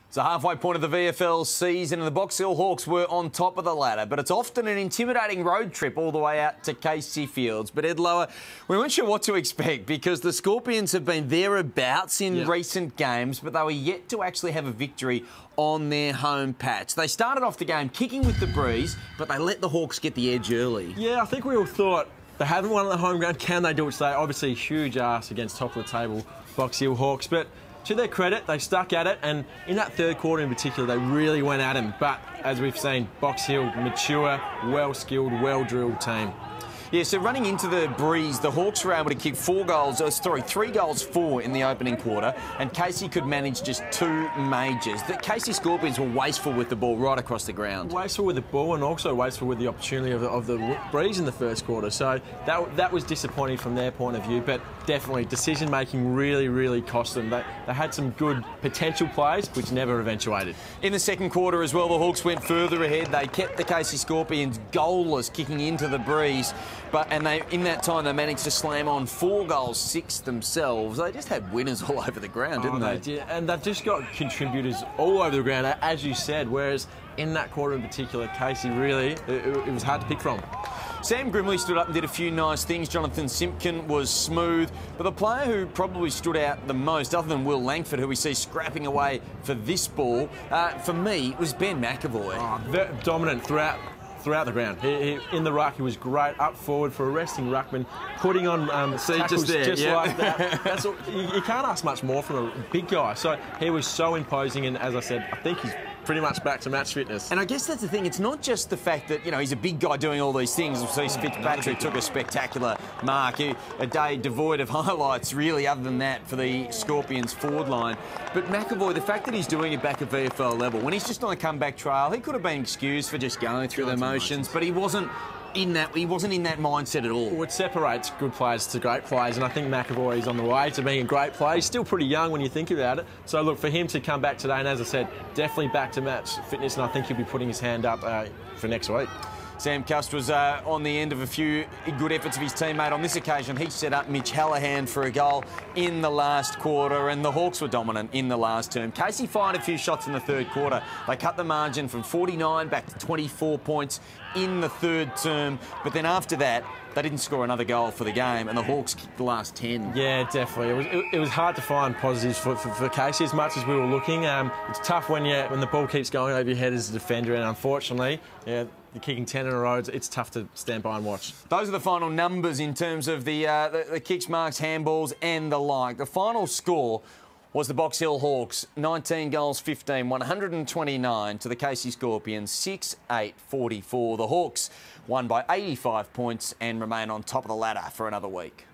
It's the halfway point of the VFL season and the Box Hill Hawks were on top of the ladder, but it's often an intimidating road trip all the way out to Casey Fields. But Ed Lower, we weren't sure what to expect because the Scorpions have been thereabouts in recent games, but they were yet to actually have a victory on their home patch. They started off the game kicking with the breeze, but they let the Hawks get the edge early. Yeah, I think we all thought they haven't won on the home ground. Can they do it today? Obviously, huge ask against top of the table Box Hill Hawks, but to their credit, they stuck at it, and in that third quarter in particular, they really went at him. But as we've seen, Box Hill, mature, well-skilled, well-drilled team. Yeah, so running into the breeze, the Hawks were able to kick 3 goals in the opening quarter, and Casey could manage just 2 majors. The Casey Scorpions were wasteful with the ball right across the ground. Wasteful with the ball and also wasteful with the opportunity of the breeze in the first quarter. So that was disappointing from their point of view, but definitely decision-making really cost them. They had some good potential plays, which never eventuated. In the second quarter as well, the Hawks went further ahead. They kept the Casey Scorpions goalless kicking into the breeze. In that time, they managed to slam on 4 goals, 6 themselves. They just had winners all over the ground, didn't they? They did, and they've just got contributors all over the ground, as you said, whereas in that quarter in particular, Casey really, it was hard to pick from. Sam Grimley stood up and did a few nice things. Jonathan Simpkin was smooth. But the player who probably stood out the most, other than Will Langford, who we see scrapping away for this ball, for me, was Ben McAvoy. Very dominant throughout the ground. He in the ruck, he was great up forward for arresting ruckman, putting on tackles like that. That's all, you can't ask much more from a big guy. So he was so imposing, and as I said, I think he's pretty much back to match fitness. And I guess that's the thing. It's not just the fact that, he's a big guy doing all these things. Fitzpatrick took a spectacular mark. A day devoid of highlights, really, other than that, for the Scorpions forward line. But McAvoy, the fact that he's doing it back at VFL level, when he's just on a comeback trail, he could have been excused for just going through the motions, but he wasn't in that mindset at all. Well, it separates good players to great players, and I think McAvoy is on the way to being a great player. He's still pretty young when you think about it. So look, for him to come back today, and as I said, definitely back to match fitness, and I think he'll be putting his hand up for next week. Sam Cust was on the end of a few good efforts of his teammate. On this occasion, he set up Mitch Hallahan for a goal in the last quarter, and the Hawks were dominant in the last term. Casey fired a few shots in the third quarter. They cut the margin from 49 back to 24 points in the third term, but then after that, they didn't score another goal for the game, and the Hawks kicked the last 10. Yeah, definitely. It was hard to find positives for Casey as much as we were looking. It's tough when the ball keeps going over your head as a defender, and unfortunately, you're kicking 10 in a row. It's tough to stand by and watch. Those are the final numbers in terms of the kicks, marks, handballs, and the like. The final score was the Box Hill Hawks, 19 goals, 15, 129 to the Casey Scorpions, 6-8-44. The Hawks won by 85 points and remain on top of the ladder for another week.